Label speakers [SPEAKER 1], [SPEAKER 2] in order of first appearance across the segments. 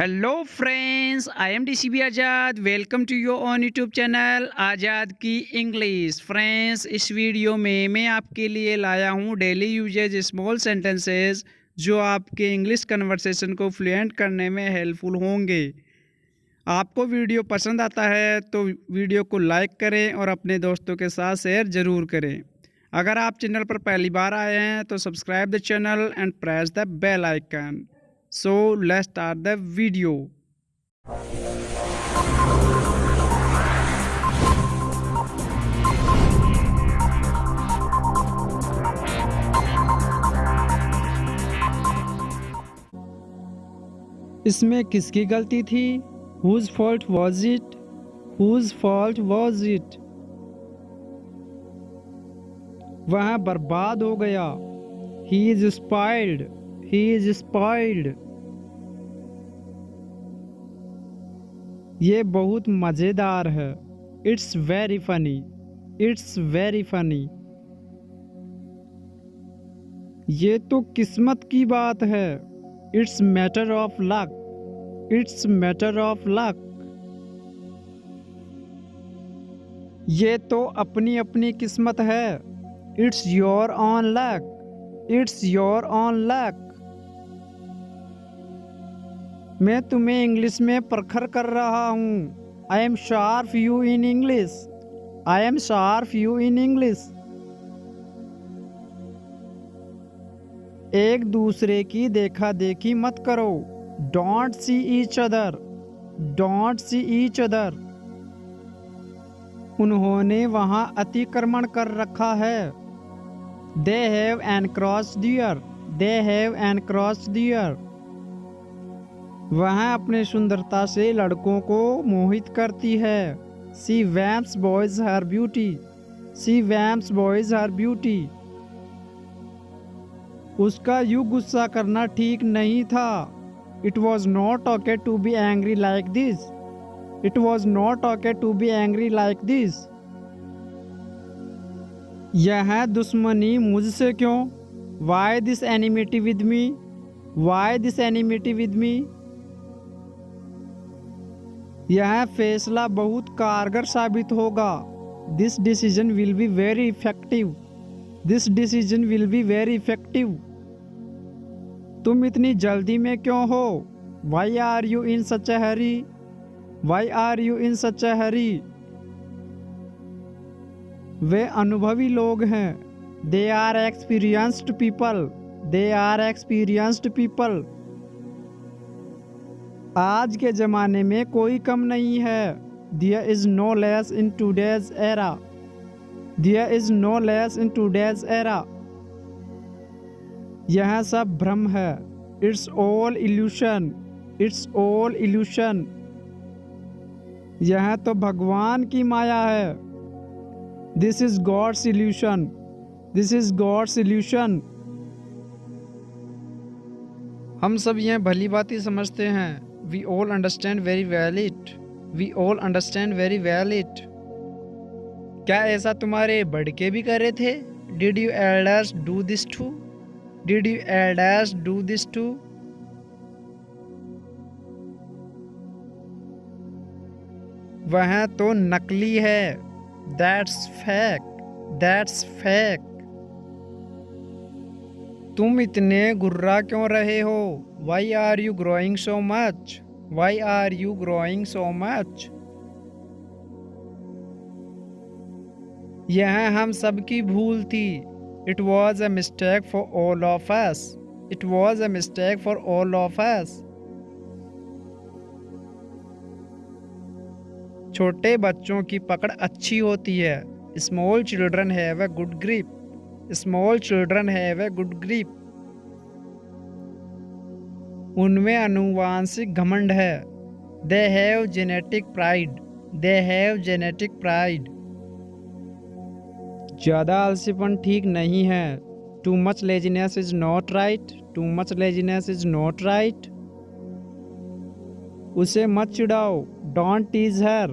[SPEAKER 1] Hello friends, I am DCB Azad. Welcome to your on YouTube channel Azad की English. Friends, इस video में मैं आपके लिए लाया हूँ डेली यूजेज स्मॉल सेंटेंसेस जो आपके इंग्लिश कन्वर्सेशन को फ्लुएंट करने में हेल्पफुल होंगे। आपको वीडियो पसंद आता है तो वीडियो को लाइक करें और अपने दोस्तों के साथ शेयर ज़रूर करें। अगर आप चैनल पर पहली बार आए हैं तो subscribe the channel and press the bell icon. So let's start the video. इसमें किसकी गलती थी? Whose fault was it? Whose fault was it? वह बर्बाद हो गया। He is spoiled. He is spoiled. ये बहुत मज़ेदार है। It's very funny. It's very funny. ये तो किस्मत की बात है। It's matter of luck. It's matter of luck. ये तो अपनी अपनी किस्मत है। It's your own luck. It's your own luck. मैं तुम्हें इंग्लिश में परखर कर रहा हूँ। I am sharp you in English. I am sharp you in English. एक दूसरे की देखा देखी मत करो। Don't see each other. Don't see each other. उन्होंने वहाँ अतिक्रमण कर रखा है। They have encroached there. They have encroached there. वह अपने सुंदरता से लड़कों को मोहित करती है। She vamps boys her beauty. She vamps boys her beauty. उसका यूं गुस्सा करना ठीक नहीं था। It was not okay to be angry like this. It was not okay to be angry like this. यह दुश्मनी मुझसे क्यों? Why this enmity with me? Why this enmity with me? यह फैसला बहुत कारगर साबित होगा। This decision will be very effective. This decision will be very effective. तुम इतनी जल्दी में क्यों हो? Why are you in such a hurry? Why are you in such a हरी? वे अनुभवी लोग हैं। They are experienced people. They are experienced people. आज के ज़माने में कोई कम नहीं है। There is no less in today's era. There is no less in today's era. यह सब भ्रम है। It's all illusion. It's all illusion. यह तो भगवान की माया है। This is God's illusion. This is God's illusion. हम सब यह भली बातें समझते हैं। We all understand very well it. We all understand very well it. क्या ऐसा तुम्हारे बड़के भी कर रहे थे? Did you elders do this too? Did you elders do this too? वह तो नकली है। That's fake. That's fake. तुम इतने गुर्रा क्यों रहे हो? Why are you growing so much? Why are you growing so much? यह हम सब की भूल थी। It was a mistake for all of us. It was a mistake for all of us. छोटे बच्चों की पकड़ अच्छी होती है। Small children have a good grip. Small children have a good grip. उनमें आनुवांशिक घमंड है। They have genetic pride. They have genetic pride. ज़्यादा आलसीपन ठीक नहीं है। Too much laziness is not right. Too much laziness is not right. उसे मत चिढ़ाओ। Don't tease her.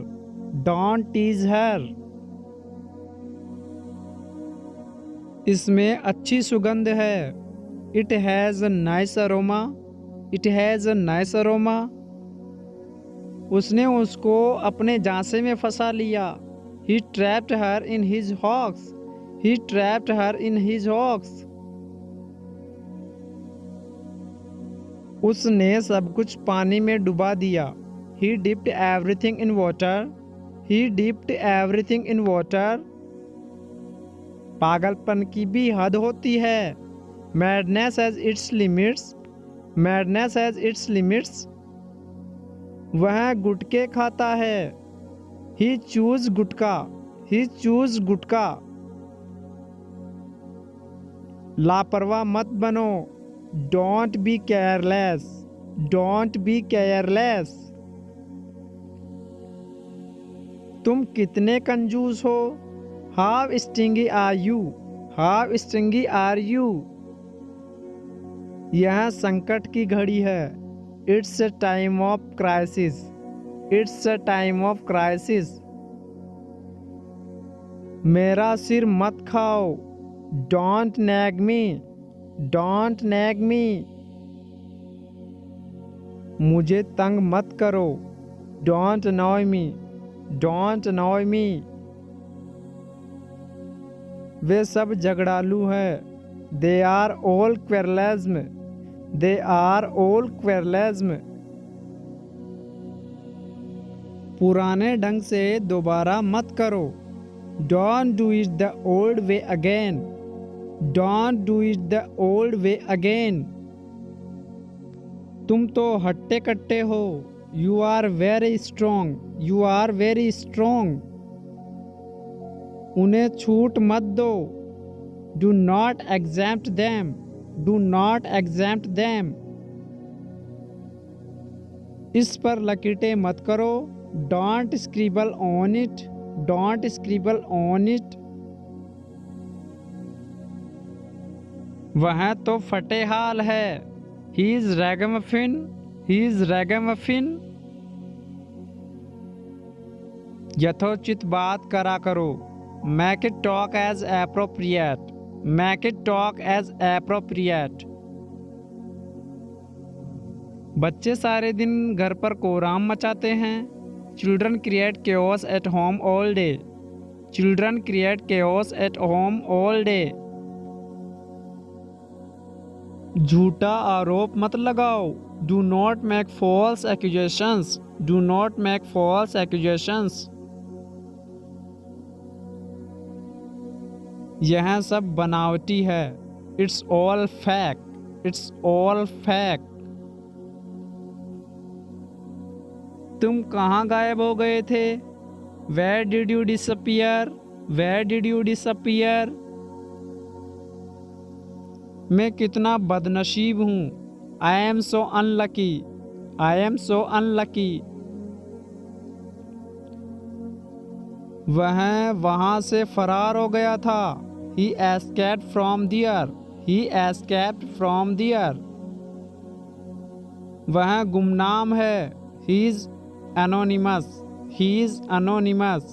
[SPEAKER 1] Don't tease her. इसमें अच्छी सुगंध है। It has a nice aroma. It has a nice aroma. उसने उसको अपने जांसे में फंसा लिया। He trapped her in his hooks. He trapped her in his hooks. उसने सब कुछ पानी में डुबा दिया। He dipped everything in water. He dipped everything in water. पागलपन की भी हद होती है। Madness has its limits. Madness has its limits. वह गुटके खाता है। He chews gutka. He chews गुटका। लापरवाह मत बनो। Don't be careless. Don't be careless. तुम कितने कंजूस हो। How stingy are you? How stingy are you? यह संकट की घड़ी है। It's a time of crisis. It's a time of crisis. मेरा सिर मत खाओ। Don't nag me. Don't nag me. मुझे तंग मत करो। Don't annoy me. Don't annoy me. वे सब झगड़ालू हैं। They are all quarrelsome. They are all quarrelsome. पुराने ढंग से दोबारा मत करो। Don't do it the old way again. Don't do it the old way again. तुम तो हट्टे कट्टे हो। You are very strong. You are very strong. उन्हें छूट मत दो। Do not exempt them. Do not exempt them. इस पर लकीरें मत करो। Don't scribble on it. Don't scribble on it. वह तो फटे हाल है। He is ragamuffin. He is ragamuffin. यथोचित बात करा करो। Make it talk as appropriate. Make it talk as appropriate. बच्चे सारे दिन घर पर कोराम मचाते हैं। Children create chaos at home all day. Children create chaos at home all day. झूठा आरोप मत लगाओ। Do not make false accusations. Do not make false accusations. यह सब बनावटी है। It's all fake. It's all fake. तुम कहाँ गायब हो गए थे? Where did you disappear? Where did you disappear? मैं कितना बदनसीब हूँ। I am so unlucky. I am so unlucky. वह वहाँ से फरार हो गया था। He escaped from there. He escaped from there. वह गुमनाम है। He is anonymous. He is anonymous.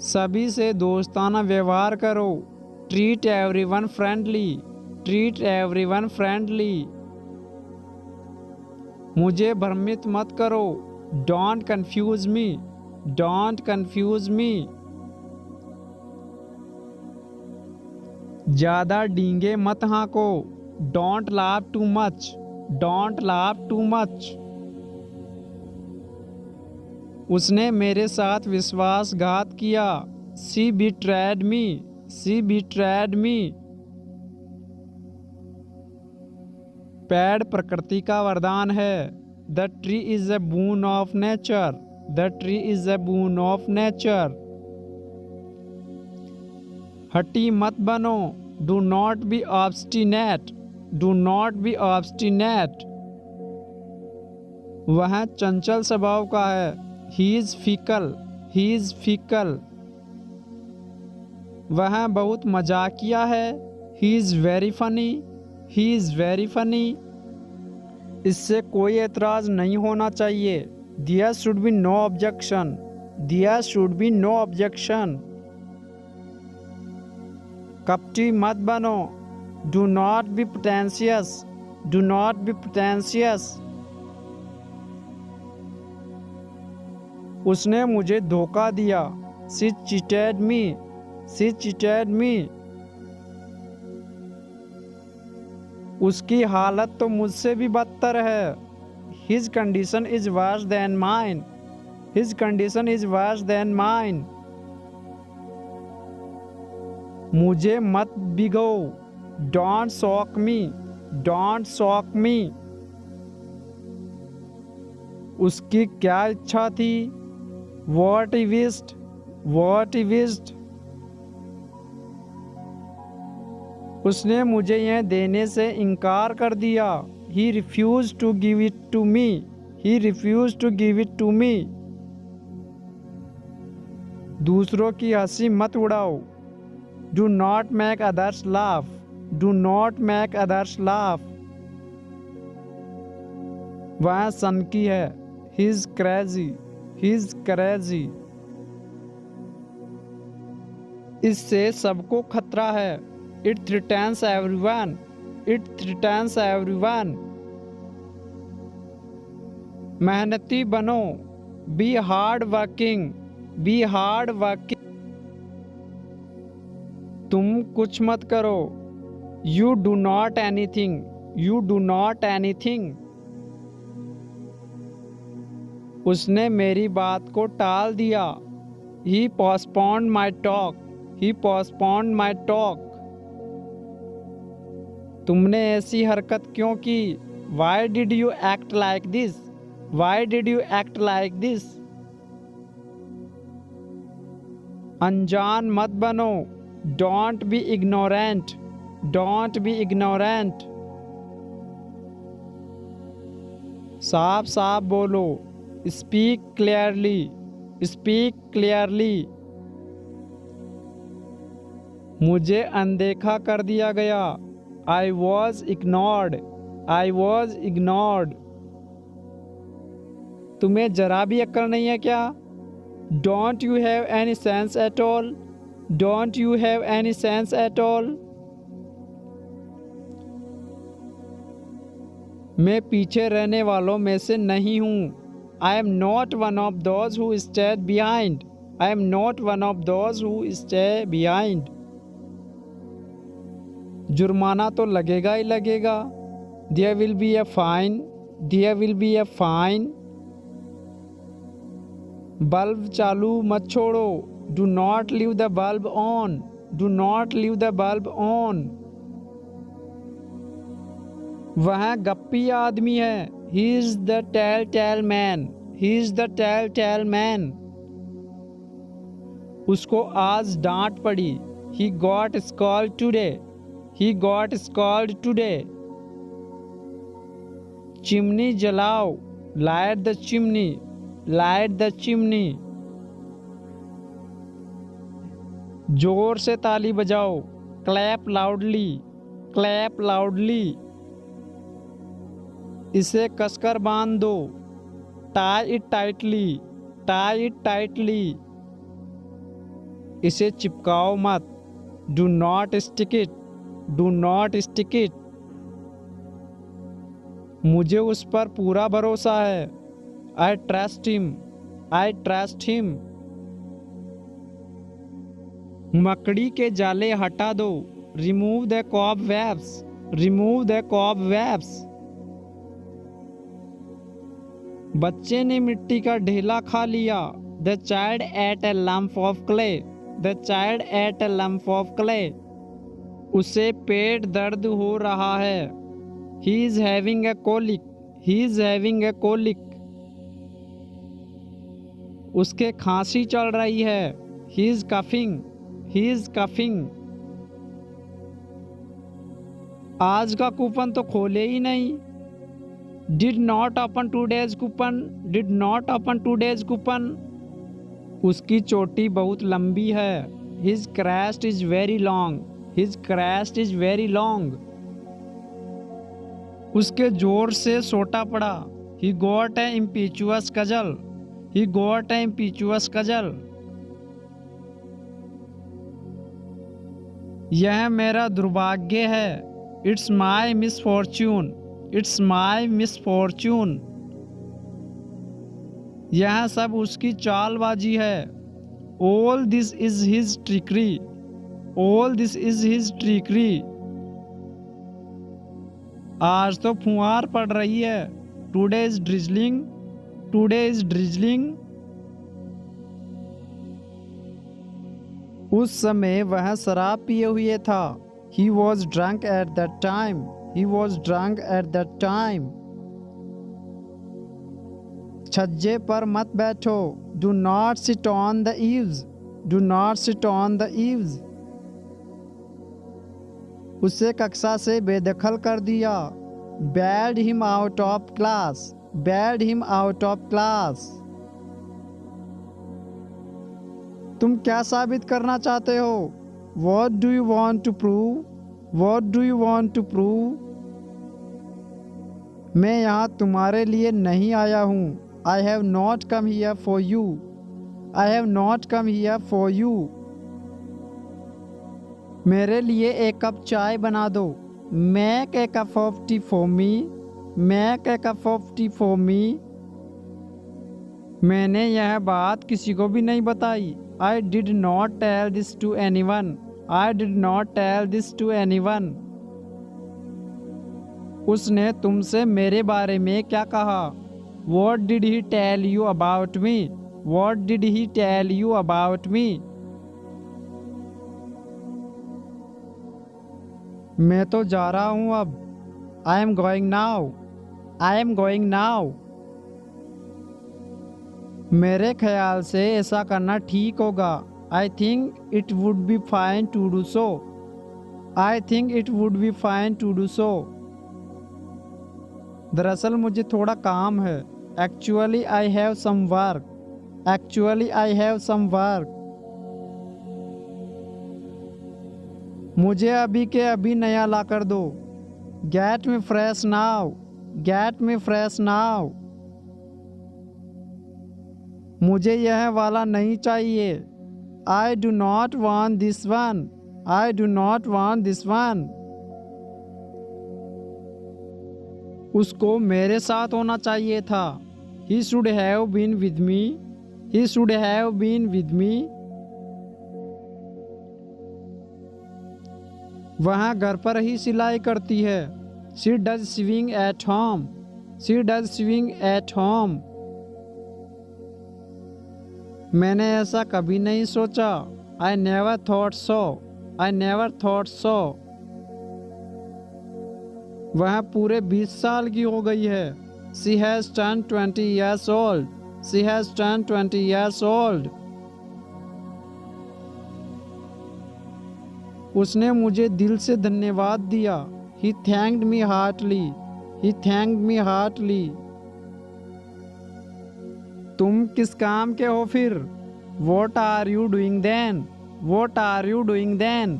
[SPEAKER 1] सभी से दोस्ताना व्यवहार करो। Treat everyone friendly. Treat everyone friendly. मुझे भ्रमित मत करो। Don't confuse me. Don't confuse me. ज़्यादा डींगे मत हाँको। Don't laugh too much. Don't laugh too much. उसने मेरे साथ विश्वासघात किया। She betrayed me. She betrayed me. पेड़ प्रकृति का वरदान है। The tree is a boon of nature. The tree is a boon of nature. हठी मत बनो। Do not be obstinate. Do not be obstinate. वह चंचल स्वभाव का है। He is fickle. He is fickle. वह बहुत मजाकिया है। He is very funny. He is very funny. इससे कोई एतराज़ नहीं होना चाहिए। There should be no objection. There should be no objection. कपटी मत बनो। Do not be pretentious. Do not be pretentious. उसने मुझे धोखा दिया। She cheated me. She cheated me. उसकी हालत तो मुझसे भी बदतर है। His condition is worse than mine. His condition is worse than mine. मुझे मत भिगो। Don't shock me. Don't shock me. उसकी क्या इच्छा थी? What he wished. What he wished. उसने मुझे यह देने से इनकार कर दिया। He refused to give it to me. He refused to give it to me. दूसरों की हंसी मत उड़ाओ। Do not make others laugh. Do not make others laugh. वह सनकी है। He is crazy. He is crazy. इससे सबको खतरा है। It threatens everyone. It threatens everyone. मेहनती बनो। Be hard working. Be hard working. तुम कुछ मत करो। You do not anything. You do not anything. उसने मेरी बात को टाल दिया। He postponed my talk. He postponed my talk. तुमने ऐसी हरकत क्यों की? Why did you act like this? Why did you act like this? अनजान मत बनो। Don't be ignorant. Don't be ignorant. साफ साफ बोलो। Speak clearly. Speak clearly. मुझे अनदेखा कर दिया गया। I was ignored. I was ignored. तुम्हें जरा भी अक्ल नहीं है क्या? Don't you have any sense at all? Don't you have any sense at all? मैं पीछे रहने वालों में से नहीं हूँ। I am not one of those who stay behind. I am not one of those who stay behind. जुर्माना तो लगेगा ही लगेगा। There will be a fine. There will be a fine. Bulb चालू मत छोड़ो। Do not leave the bulb on. Do not leave the bulb on. वह गप्पी आदमी है। He is the telltale man. He is the telltale man. उसको आज डांट पड़ी। He got scolded today. He got scolded today. Chimney जलाओ। Light the chimney. Light the chimney. जोर से ताली बजाओ। Clap loudly. Clap loudly. इसे कसकर बांध दो। Tie it tightly. Tie it tightly. इसे चिपकाओ मत। Do not stick it. Do not stick it. मुझे उस पर पूरा भरोसा है। I trust him. I trust him. मकड़ी के जाले हटा दो। Remove the cobwebs. Remove the cobwebs. बच्चे ने मिट्टी का ढेला खा लिया। The child ate a lump of clay. The child ate a lump of clay. उसे पेट दर्द हो रहा है। He is having a colic. He is having a colic. उसके खांसी चल रही है। He is coughing. He is coughing. आज का कूपन तो खोले ही नहीं। Did not open today's coupon. Did not open today's coupon. उसकी चोटी बहुत लंबी है। His crest is very long. His crest is very long. उसके जोर से सोटा पड़ा। He got an impetuous cudgel. He got an impetuous cudgel. यह मेरा दुर्भाग्य है। It's my misfortune. It's my misfortune. यह सब उसकी चालबाजी है। All this is his trickery. All this is his trickery. आज तो फुहार पड़ रही है। Today is drizzling. Today is drizzling. उस समय वह शराब पिए हुए था। He was drunk at that time. He was drunk at that time. छज्जे पर मत बैठो। Do not sit on the eaves. Do not sit on the eaves. उसे कक्षा से बेदखल कर दिया। Bade him out of class. Bade him out of class. तुम क्या साबित करना चाहते हो? What do you want to prove? What do you want to prove? मैं यहाँ तुम्हारे लिए नहीं आया हूँ। I have not come here for you. I have not come here for you. मेरे लिए एक कप चाय बना दो। Make a cup of tea for me. Make a cup of tea for me. मैंने यह बात किसी को भी नहीं बताई। I did not tell this to anyone. I did not tell this to anyone. उसने तुमसे मेरे बारे में क्या कहा? What did he tell you about me? What did he tell you about me? मैं तो जा रहा हूँ अब। I am going now. I am going now. मेरे ख्याल से ऐसा करना ठीक होगा। I think it would be fine to do so. I think it would be fine to do so. दरअसल मुझे थोड़ा काम है। Actually I have some work. Actually I have some work. मुझे अभी के अभी नया ला कर दो। Get me fresh now. Get me fresh now. मुझे यह वाला नहीं चाहिए। I do not want this one. I do not want this one. उसको मेरे साथ होना चाहिए था। He should have been with me. He should have been with me. वह घर पर ही सिलाई करती है। She does sewing at home. She does sewing at home. मैंने ऐसा कभी नहीं सोचा। I never thought so. I never thought so. वह पूरे 20 साल की हो गई है। She has turned 20 years old. She has turned 20 years old. उसने मुझे दिल से धन्यवाद दिया। He thanked me heartily. He thanked me heartily. तुम किस काम के हो फिर? What are you doing then? What are you doing then?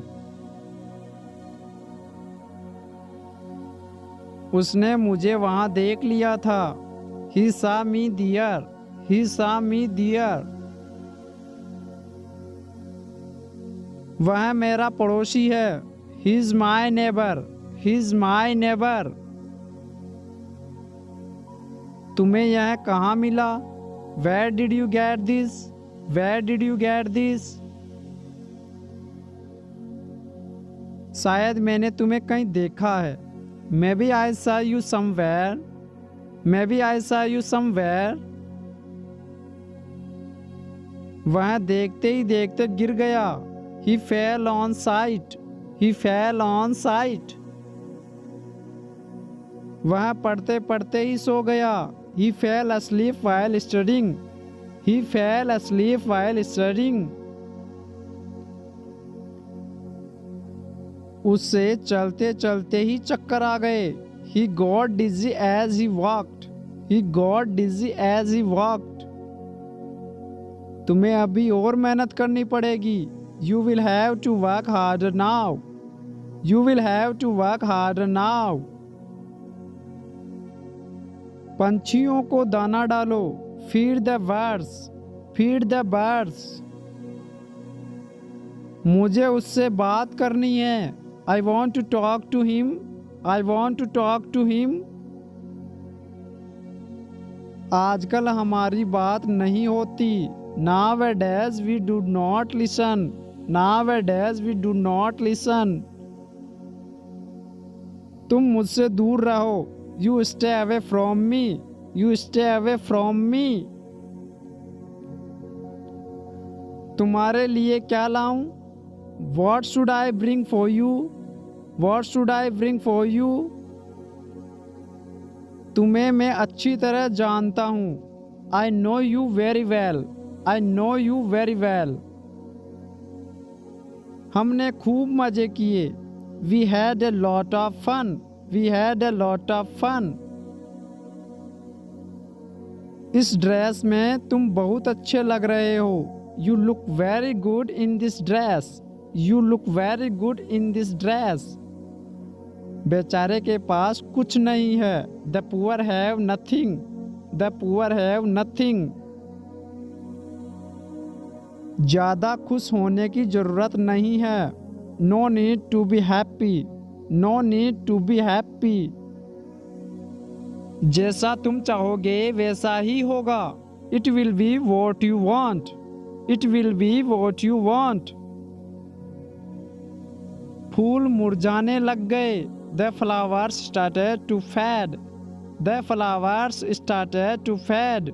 [SPEAKER 1] उसने मुझे वहां देख लिया था। He saw me there. He saw me there. वह मेरा पड़ोसी है। He is my neighbor. He is my neighbor. तुम्हें यह कहाँ मिला? Where did you get this? Where did you get this? शायद मैंने तुम्हें कहीं देखा है। Maybe I saw you somewhere. Maybe I saw you somewhere. वह देखते ही देखते गिर गया। He fell on sight. He fell on sight. वह पढ़ते पढ़ते ही सो गया। He fell asleep while studying. He fell asleep while studying. उससे चलते चलते ही चक्कर आ गए। He got dizzy as he walked. He got dizzy as he walked. तुम्हें अभी और मेहनत करनी पड़ेगी। You will have to work harder now. You will have to work harder now. पंछियों को दाना डालो। Feed the birds. Feed the birds. मुझे उससे बात करनी है। I want to talk to him. I want to talk to him. आजकल हमारी बात नहीं होती। Nowadays we do not listen. Nowadays we do not listen. तुम मुझसे दूर रहो। You stay away from me. You stay away from me. तुम्हारे लिए क्या लाऊं? What should I bring for you? What should I bring for you? तुम्हें मैं अच्छी तरह जानता हूँ। I know you very well. I know you very well. हमने खूब मजे किए। We had a lot of fun. We had a lot of fun. इस ड्रेस में तुम बहुत अच्छे लग रहे हो। You look very good in this dress. You look very good in this dress. बेचारे के पास कुछ नहीं है। The poor have nothing. The poor have nothing. ज़्यादा खुश होने की ज़रूरत नहीं है। No need to be happy. No need to be happy. जैसा तुम चाहोगे वैसा ही होगा। It will be what you want. It will be what you want. फूल मुरझाने लग गए। The flowers started to fade. The flowers started to fade.